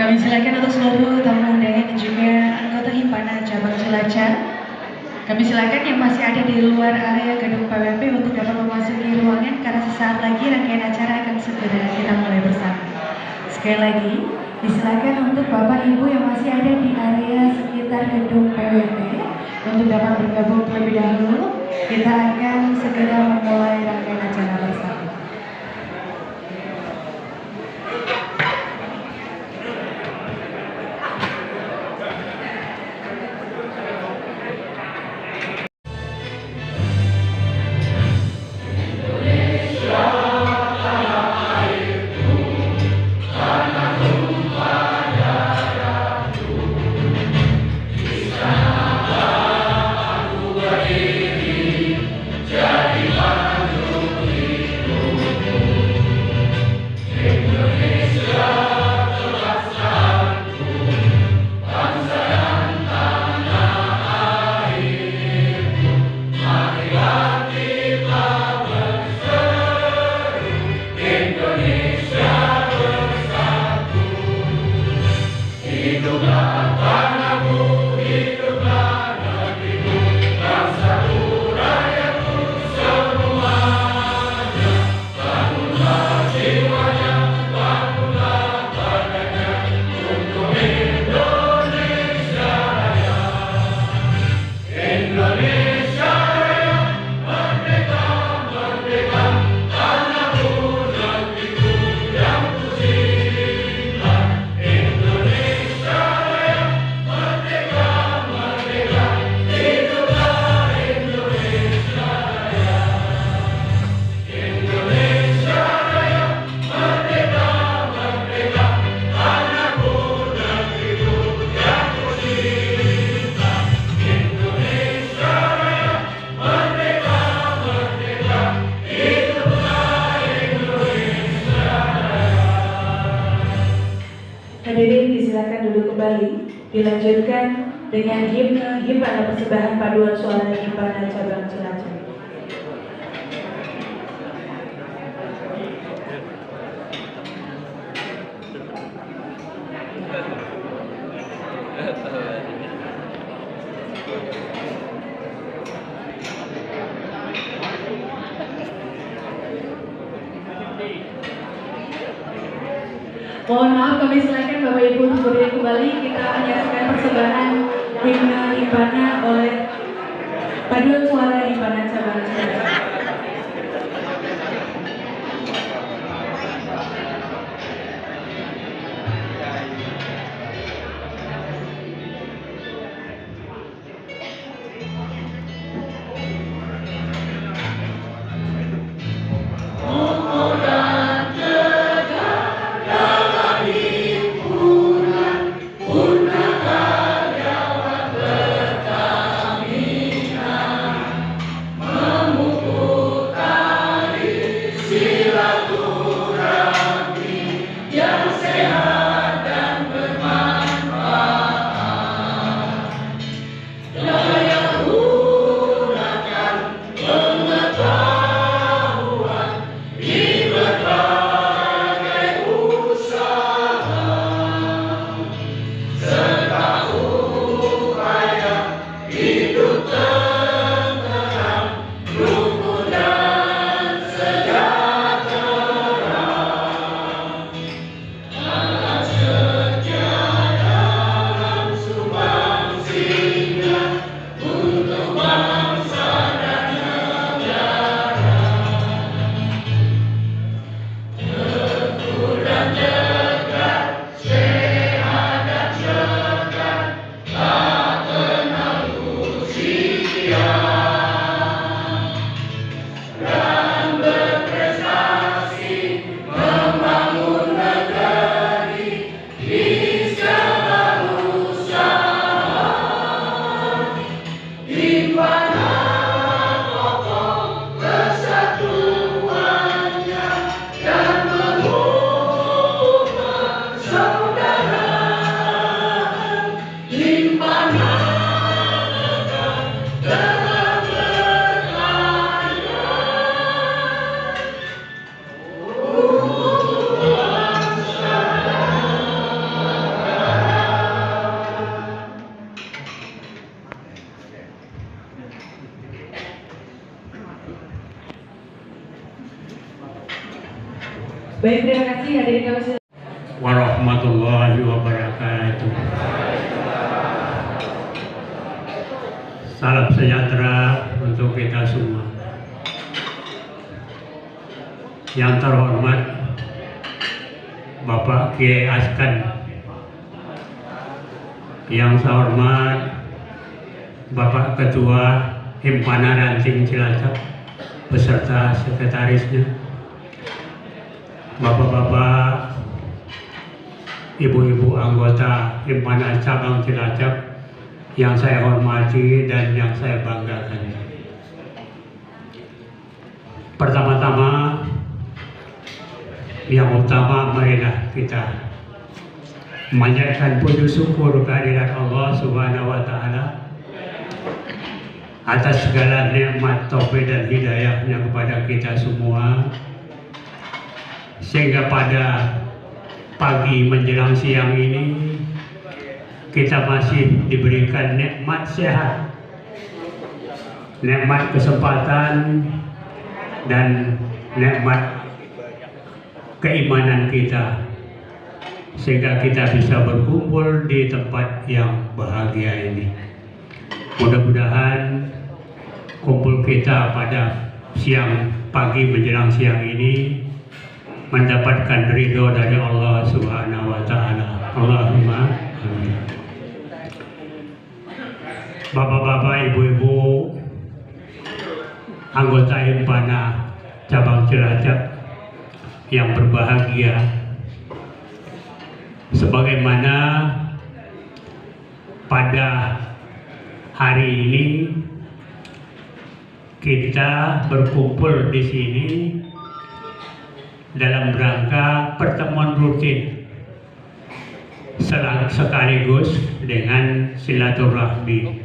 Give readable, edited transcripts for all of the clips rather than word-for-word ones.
Kami silakan untuk seluruh tamu undangan dan juga anggota himpunan cabang Cilacap. Kami silakan yang masih ada di luar area gedung PWP untuk dapat memasuki ruangan karena sesaat lagi rangkaian acara akan segera kita mulai bersama. Sekali lagi, disilakan untuk Bapak Ibu yang masih ada di area sekitar gedung PWP untuk dapat bergabung terlebih dahulu. Kita akan segera memulai rangkaian acara bersama. Jadi Dilanjutkan dengan himne Himpana Persembahan Paduan Suara Himpana Cabang Cilacap. Mohon maaf, kami silakan Bapak Ibu untuk berdiri kembali. Kita menyaksikan persembahan himne Himpana oleh Paduan Suara Himpana Cabang Cilacap. Baik, terima kasih hadirin kami. Warahmatullahi wabarakatuh. Salam sejahtera untuk kita semua. Yang terhormat Bapak Kiai Askan, yang saya hormat Bapak Ketua Himpana Ranting Cilacap beserta sekretarisnya, Bapak-bapak, ibu-ibu anggota Himpana Cabang Cilacap yang saya hormati dan yang saya banggakan. Pertama-tama, yang utama, marilah kita memanjatkan puji syukur kehadirat Allah Subhanahu wa Ta'ala atas segala nikmat, taufik dan hidayahnya kepada kita semua, sehingga pada pagi menjelang siang ini kita masih diberikan nikmat sehat, nikmat kesempatan, dan nikmat keimanan kita, sehingga kita bisa berkumpul di tempat yang bahagia ini. Mudah-mudahan kumpul kita pada siang pagi menjelang siang ini mendapatkan ridho dari Allah Subhanahu wa Ta'ala. Allahumma amin. Bapak-bapak, ibu-ibu, anggota Himpana Cabang Cilacap yang berbahagia, sebagaimana pada hari ini kita berkumpul di sini dalam rangka pertemuan rutin sekaligus dengan silaturahmi.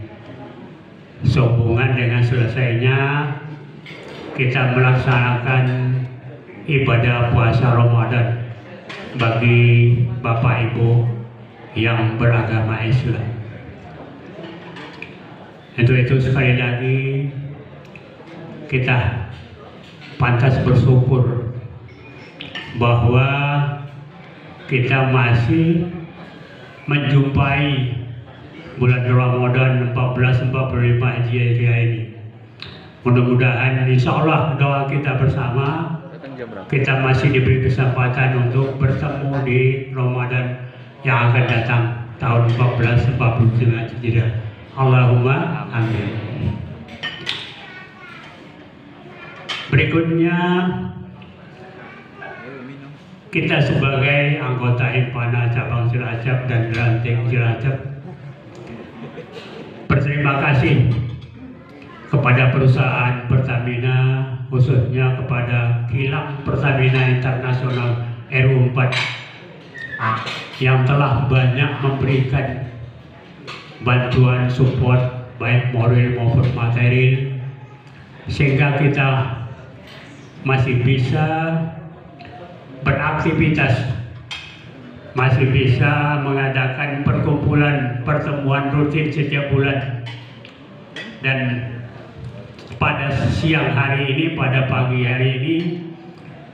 Sehubungan dengan selesainya kita melaksanakan ibadah puasa Ramadan bagi Bapak Ibu yang beragama Islam. Untuk itu sekali lagi kita pantas bersyukur bahwa kita masih menjumpai bulan Ramadan 1445 Hijriah ini. Mudah-mudahan insya Allah doa kita bersama kita masih diberi kesempatan untuk bertemu di Ramadan yang akan datang tahun 1445 Hijriah. Allahumma amin. Berikutnya kita sebagai anggota Himpana Cabang Cilacap dan Ranting Cilacap berterima kasih kepada perusahaan Pertamina, khususnya kepada Kilang Pertamina Internasional RU4 yang telah banyak memberikan bantuan support baik moral maupun material sehingga kita masih bisa beraktivitas, masih bisa mengadakan pertemuan rutin setiap bulan. Dan pada siang hari ini, pada pagi hari ini,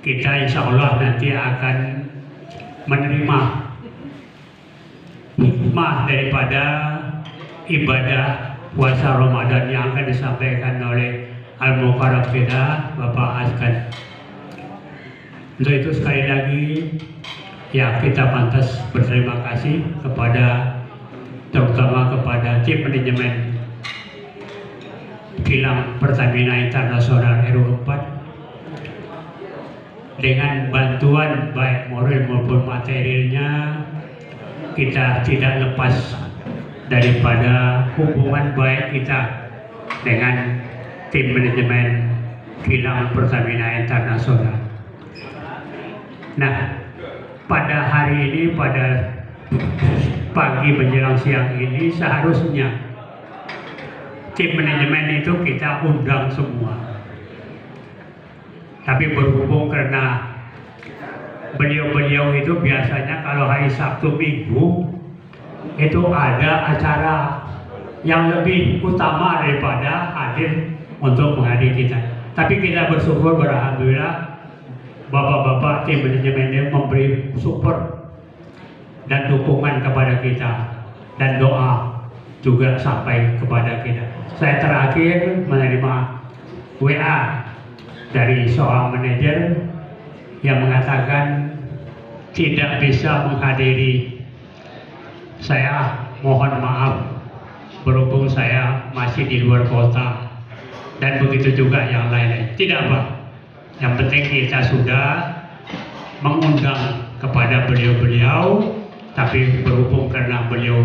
kita insya Allah nanti akan menerima hikmah daripada ibadah puasa Ramadan yang akan disampaikan oleh Al-Mukarram kita, Bapak Askan. Untuk itu sekali lagi ya kita pantas berterima kasih kepada, terutama kepada tim manajemen Kilang Pertamina Internasional RU4 dengan bantuan baik moral maupun materialnya. Kita tidak lepas daripada hubungan baik kita dengan tim manajemen Kilang Pertamina Internasional. Nah, pada hari ini, pada pagi menjelang siang ini, seharusnya tim manajemen itu kita undang semua. Tapi berhubung karena beliau-beliau itu biasanya kalau hari Sabtu Minggu itu ada acara yang lebih utama daripada hadir untuk menghadiri kita. Tapi kita bersyukur, alhamdulillah, bapak-bapak tim manajemen memberi support dan dukungan kepada kita, dan doa juga sampai kepada kita. Saya terakhir menerima WA dari seorang manajer yang mengatakan tidak bisa menghadiri. Saya mohon maaf, berhubung saya masih di luar kota, dan begitu juga yang lain-lain. Tidak apa, yang penting kita sudah mengundang kepada beliau-beliau, tapi berhubung karena beliau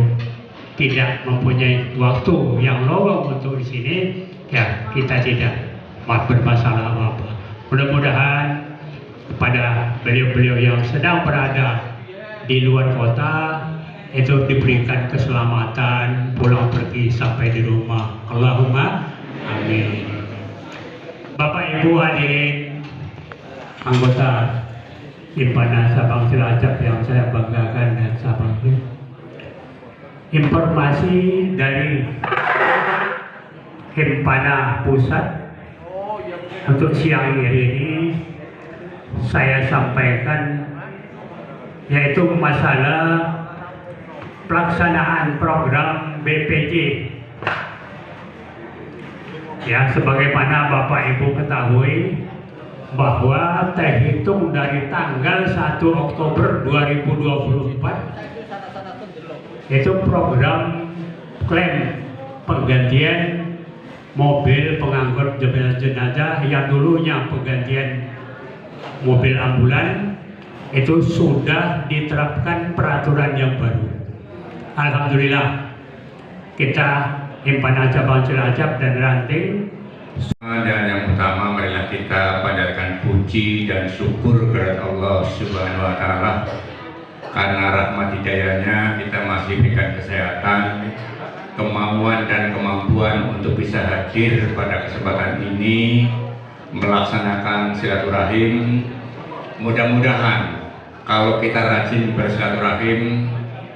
tidak mempunyai waktu yang lowong untuk di sini, ya kita tidak bermasalah apa-apa. Mudah-mudahan kepada beliau-beliau yang sedang berada di luar kota itu diberikan keselamatan pulang pergi sampai di rumah. Allahumma amin. Bapak Ibu hadirin anggota Himpana Cabang Cilacap yang saya banggakan dan saya bangga. Informasi dari Himpana Pusat untuk siang hari ini saya sampaikan, yaitu masalah pelaksanaan program BPJ. Ya, sebagaimana Bapak Ibu ketahui bahwa terhitung dari tanggal 1 Oktober 2024 itu program klaim penggantian mobil pengangkut jenazah yang dulunya penggantian mobil ambulan itu sudah diterapkan peraturan yang baru. Alhamdulillah, kita Himpana Cabang Cilacap dan Ranting. Dan yang pertama, marilah kita panjatkan puji dan syukur kepada Allah Subhanahu wa Ta'ala karena rahmat hidayahnya kita masih diberikan kesehatan, kemauan dan kemampuan untuk bisa hadir pada kesempatan ini melaksanakan silaturahim. Mudah-mudahan kalau kita rajin bersilaturahim,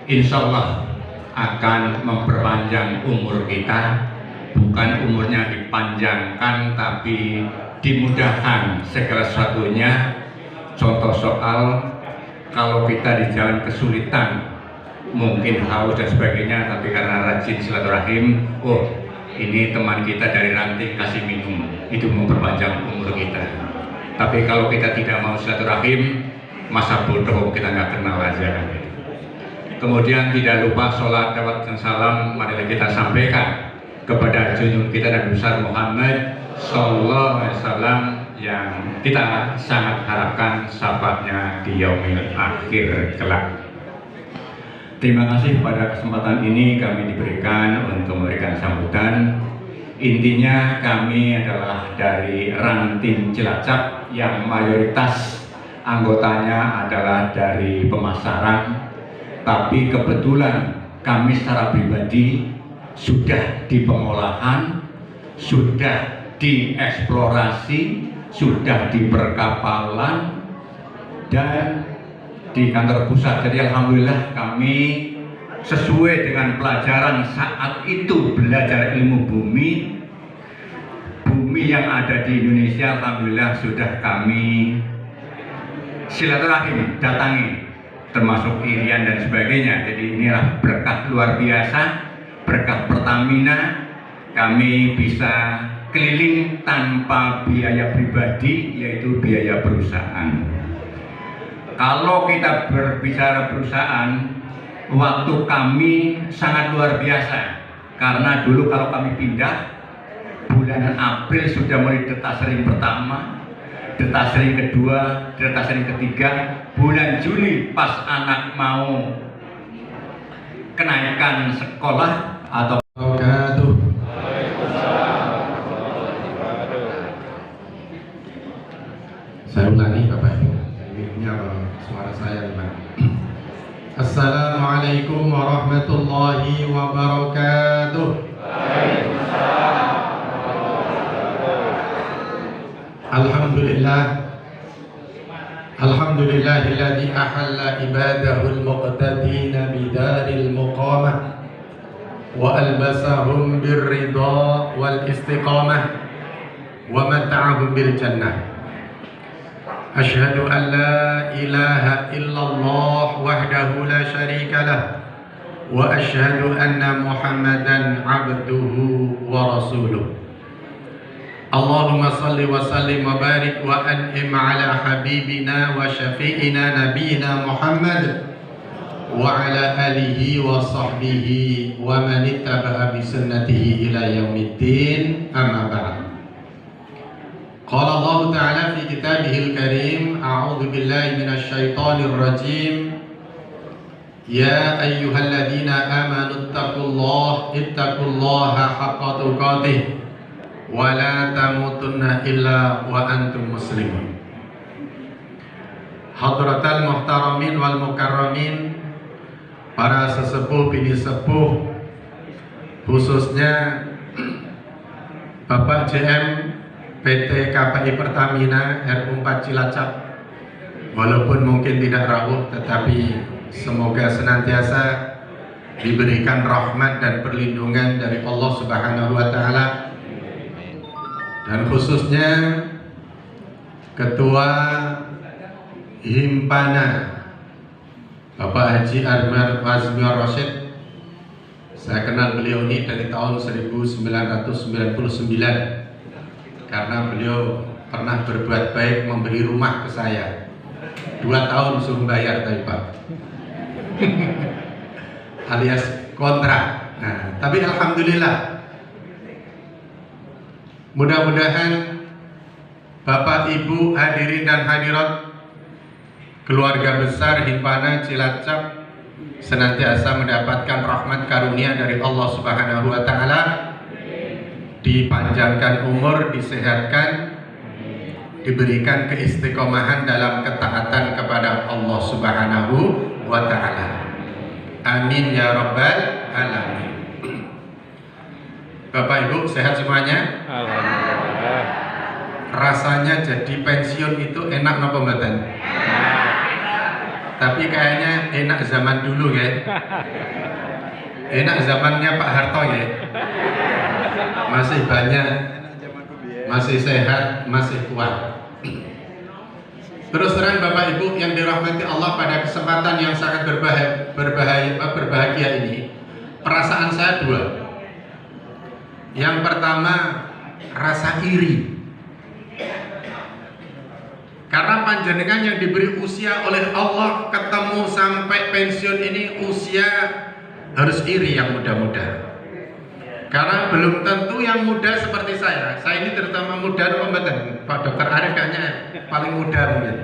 insya Allah akan memperpanjang umur kita, bukan umurnya dipanjangkan tapi dimudahkan segala sesuatunya. Contoh soal kalau kita di jalan kesulitan, mungkin haus dan sebagainya, tapi karena rajin silaturahim, oh ini teman kita dari ranting kasih minum, itu memperpanjang umur kita. Tapi kalau kita tidak mau silaturahim, masa bodoh kita nggak kenal aja. Kemudian tidak lupa sholat dan salam marilah kita sampaikan kepada junjungan kita Nabi besar Muhammad Sallallahu Alaihi Wasallam yang kita sangat harapkan syafaatnya di yaumil akhir kelak. Terima kasih pada kesempatan ini kami diberikan untuk memberikan sambutan. Intinya kami adalah dari Ranting Cilacap yang mayoritas anggotanya adalah dari pemasaran, tapi kebetulan kami secara pribadi sudah di pengolahan, sudah dieksplorasi, sudah di perkapalan dan di kantor pusat. Jadi alhamdulillah kami sesuai dengan pelajaran saat itu belajar ilmu bumi yang ada di Indonesia, alhamdulillah sudah kami silaturahim datangi, termasuk Irian dan sebagainya. Jadi inilah berkah luar biasa, berkah Pertamina, kami bisa keliling tanpa biaya pribadi, yaitu biaya perusahaan. Kalau kita berbicara perusahaan, waktu kami sangat luar biasa, karena dulu kalau kami pindah bulan April sudah mulai detasering pertama, detasering kedua, detasering ketiga. Bulan Juli pas anak mau kenaikan sekolah atau saya ulangi Bapak Ibu, ini suara saya gimana? Assalamualaikum warahmatullahi wabarakatuh. Alhamdulillah, alhamdulillahilladzi ahalla ibadahul muqtadina bidaril muqamah wa albasahum birridha wal istiqamah wa mata'ahum bil jannah. Asyhadu an la ilaha illallah wahdahu la syarika lah wa asyhadu anna Muhammadan abduhu wa rasuluh. Allahumma salli wa sallim wa barik wa an'im ala habibina wa syafi'ina nabiyina Muhammad wa ala alihi wa sahbihi wa man ittaba'a bi sunnatihi ila yaumiddin, amma ba'd. Qala Allah Ta'ala fi kitabihil karim, a'udzu billahi minasy syaithanir rajim. Ya ayyuhalladzina amanu ittaqullaha haqqa tuqatih wa la tamutunna illa wa antum muslimun. Hadratal muhtaramin wal mukarramin, para sesepuh bini sepuh, khususnya Bapak JM PT KPI Pertamina RU4 Cilacap, walaupun mungkin tidak rawuh, tetapi semoga senantiasa diberikan rahmat dan perlindungan dari Allah Subhanahu wa Ta'ala, dan khususnya Ketua Himpana Bapak Haji Armar Azmir Rashid. Saya kenal beliau ini dari tahun 1999 karena beliau pernah berbuat baik memberi rumah ke saya. 2 tahun suruh bayar tapi Pak alias kontrak. Nah, tapi alhamdulillah, mudah-mudahan Bapak Ibu hadirin dan hadirat keluarga besar Himpana Cilacap senantiasa mendapatkan rahmat karunia dari Allah Subhanahu wa Ta'ala, dipanjangkan umur, disehatkan, diberikan keistiqomahan dalam ketaatan kepada Allah Subhanahu wa Ta'ala. Amin ya rabbal alamin. Bapak Ibu sehat semuanya? Alhamdulillah. Rasanya jadi pensiun itu enak napa mboten? Tapi kayaknya enak zaman dulu ya. Enak zamannya Pak Harto ya. Masih banyak, masih sehat, masih kuat. Terus terang Bapak Ibu yang dirahmati Allah, pada kesempatan yang sangat berbahagia ini, perasaan saya dua. Yang pertama, rasa iri. Karena panjenengan yang diberi usia oleh Allah ketemu sampai pensiun ini, usia harus iri yang muda-muda. Karena belum tentu yang muda seperti saya ini terutama muda atau mboten? Pak Dokter Arif kayaknya paling muda mungkin.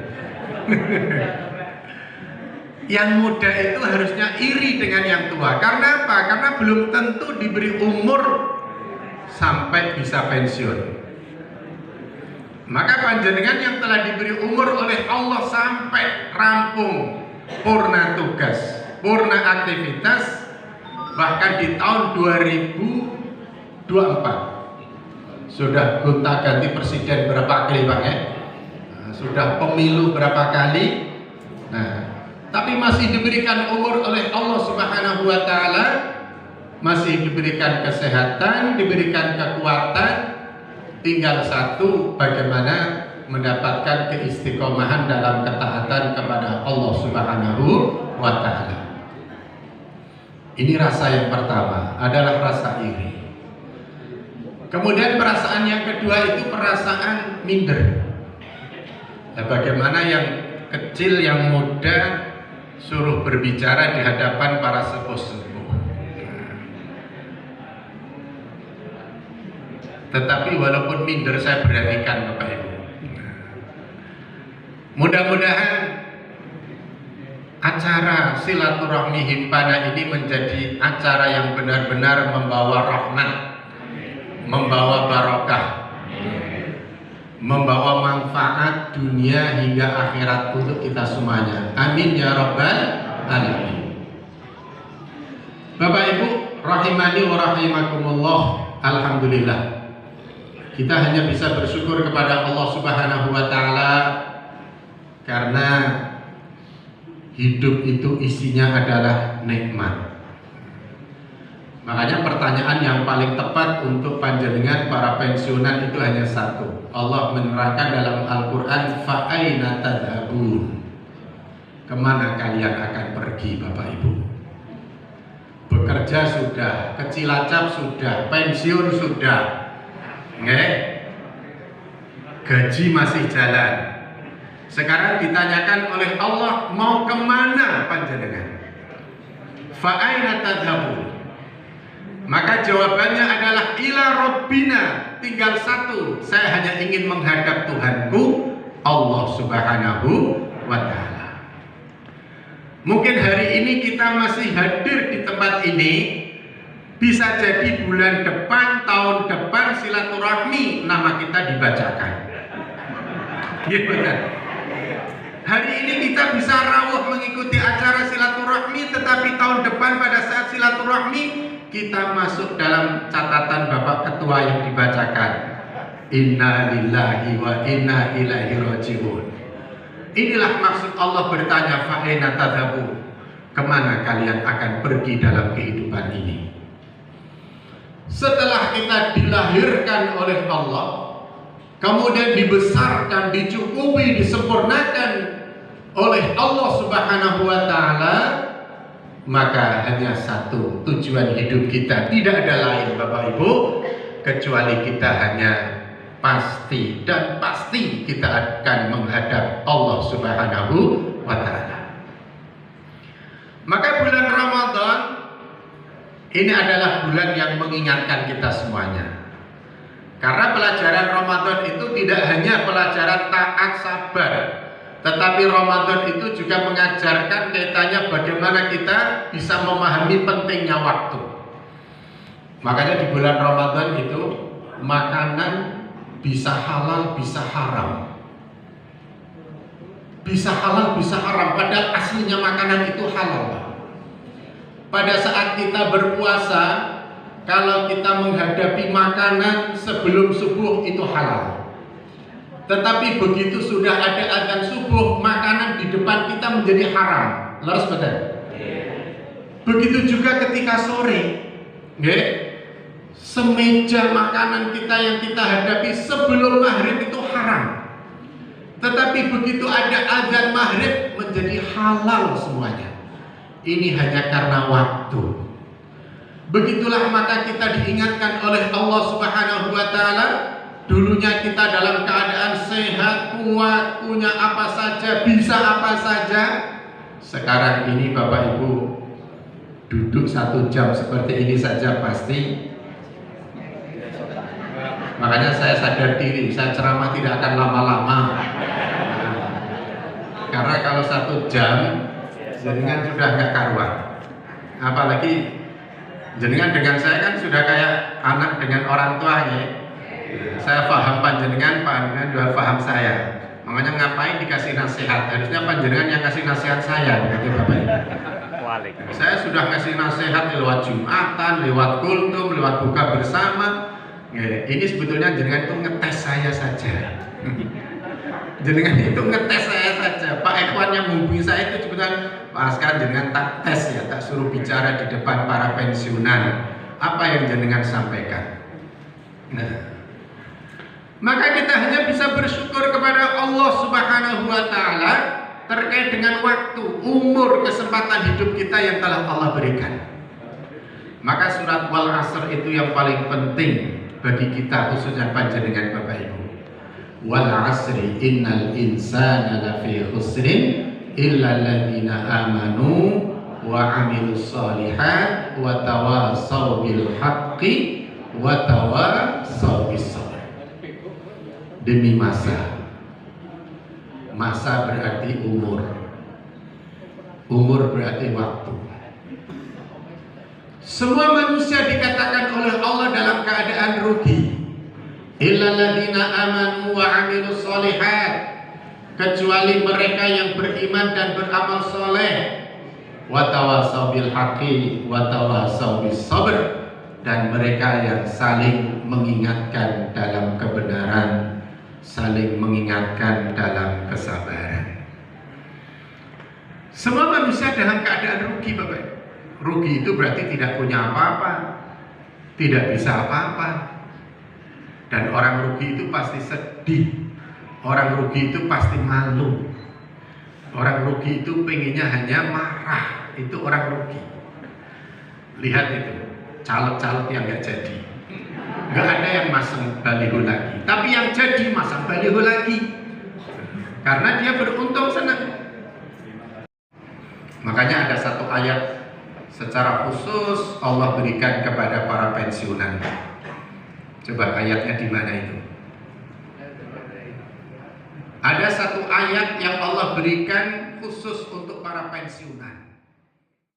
Yang muda itu harusnya iri dengan yang tua. Karena apa? Karena belum tentu diberi umur sampai bisa pensiun. Maka panjenengan yang telah diberi umur oleh Allah sampai rampung, purna tugas, purna aktivitas, bahkan di tahun 2024 sudah gonta-ganti presiden berapa kali Pak ya? Sudah pemilu berapa kali? Nah, tapi masih diberikan umur oleh Allah Subhanahu wa Ta'ala, masih diberikan kesehatan, diberikan kekuatan. Tinggal satu, bagaimana mendapatkan keistiqomahan dalam ketaatan kepada Allah Subhanahu wa Ta'ala. Ini rasa yang pertama, adalah rasa iri. Kemudian perasaan yang kedua itu perasaan minder. Nah, bagaimana yang kecil, yang muda suruh berbicara di hadapan para sepuh-sepuh. Tetapi walaupun minder, saya perhatikan Bapak Ibu. Mudah-mudahan acara silaturahmi Himpana ini menjadi acara yang benar-benar membawa rahmat, membawa barokah, membawa manfaat dunia hingga akhirat untuk kita semuanya. Amin ya rabbal alamin. Bapak Ibu rahimani wa rahimakumullah, alhamdulillah. Kita hanya bisa bersyukur kepada Allah Subhanahu wa Ta'ala karena hidup itu isinya adalah nikmat. Makanya pertanyaan yang paling tepat untuk panjenengan para pensiunan itu hanya satu. Allah menerangkan dalam Al-Quran, fa'aina tadhabun. Kemana kalian akan pergi Bapak Ibu? Bekerja sudah, kecilacap sudah, pensiun sudah, gaji masih jalan. Sekarang ditanyakan oleh Allah, mau kemana panjenengan? Fa'aina tadhabun. Maka jawabannya adalah ila rabbina. Tinggal satu, saya hanya ingin menghadap Tuhanku, Allah Subhanahu wa Ta'ala. Mungkin hari ini kita masih hadir di tempat ini, bisa jadi bulan depan, tahun depan silaturahmi nama kita dibacakan. Gitu kan? Hari ini kita bisa rawuh mengikuti acara silaturahmi, tetapi tahun depan pada saat silaturahmi kita masuk dalam catatan Bapak Ketua yang dibacakan. Inna lillahi wa inna ilaihi raji'un. Inilah maksud Allah bertanya, fa'aina tadhabun. Kemana kalian akan pergi dalam kehidupan ini? Setelah kita dilahirkan oleh Allah, kemudian dibesarkan, dicukupi, disempurnakan oleh Allah Subhanahu wa Ta'ala, maka hanya satu tujuan hidup kita, tidak ada lain Bapak Ibu, kecuali kita hanya pasti dan pasti kita akan menghadap Allah Subhanahu wa Ta'ala. Maka bulan Ramadan ini adalah bulan yang mengingatkan kita semuanya. Karena pelajaran Ramadan itu tidak hanya pelajaran taat sabar, tetapi Ramadan itu juga mengajarkan kaitannya bagaimana kita bisa memahami pentingnya waktu. Makanya di bulan Ramadan itu makanan bisa halal, bisa haram. bisa halal, bisa haram, padahal aslinya makanan itu halal. Pada saat kita berpuasa, kalau kita menghadapi makanan sebelum subuh itu halal. Tetapi begitu sudah ada azan subuh, makanan di depan kita menjadi haram. Leres betul? Begitu juga ketika sore, semeja makanan kita yang kita hadapi sebelum maghrib itu haram. Tetapi begitu ada azan maghrib menjadi halal semuanya. Ini hanya karena waktu. Begitulah maka kita diingatkan oleh Allah Subhanahu wa Ta'ala. Dulunya kita dalam keadaan sehat, kuat, punya apa saja, bisa apa saja. Sekarang ini Bapak Ibu duduk 1 jam seperti ini saja pasti. Makanya saya sadar diri, saya ceramah tidak akan lama-lama. Karena kalau 1 jam jenengan sudah nggak karuan. Apalagi jenengan dengan saya kan sudah kayak anak dengan orang tuanya. Saya paham panjenengan, panjenengan juga paham saya. Makanya ngapain dikasih nasihat? Harusnya panjenengan yang kasih nasihat saya, begitu Bapak Ibu. Saya sudah kasih nasihat lewat Jumatan, lewat kultum, lewat buka bersama. Ini sebetulnya jenengan itu ngetes saya saja. Jenengan itu ngetes saya saja. Pak Ikhwan yang menghubungi saya itu sebetulnya Pak Askar jenengan tak tes ya, tak suruh bicara di depan para pensiunan. Apa yang jenengan sampaikan? Nah, maka kita hanya bisa bersyukur kepada Allah Subhanahu wa Ta'ala terkait dengan waktu, umur, kesempatan hidup kita yang telah Allah berikan. Maka surat Wal Asr itu yang paling penting bagi kita, khususnya panjenengan Bapak Ibu. Wal asri innal insana lafi khusrin illa alladziina amanu wa 'amilus shalihat wa tawassaw bil haqqi wa tawassaw bis sabr. Demi masa. Masa berarti umur. Umur berarti waktu. Semua manusia dikatakan oleh Allah dalam keadaan rugi. Illal ladzina amanu wa 'amilus shalihat, kecuali mereka yang beriman dan beramal soleh. Wa tawassaw bil haqqi wa tawassaw bis sabr, dan mereka yang saling mengingatkan dalam kebenaran, saling mengingatkan dalam kesabaran. Semua manusia dalam keadaan rugi, Bapak. Rugi itu berarti tidak punya apa-apa, tidak bisa apa-apa. Dan orang rugi itu pasti sedih. Orang rugi itu pasti malu. Orang rugi itu pengennya hanya marah. Itu orang rugi. Lihat itu, caleg-caleg yang gak jadi. Gak ada yang masang baliho lagi. Tapi yang jadi masang baliho lagi. Karena dia beruntung senang. Makanya ada satu ayat secara khusus Allah berikan kepada para pensiunan. Coba ayatnya di mana itu? Ada satu ayat yang Allah berikan khusus untuk para pensiunan.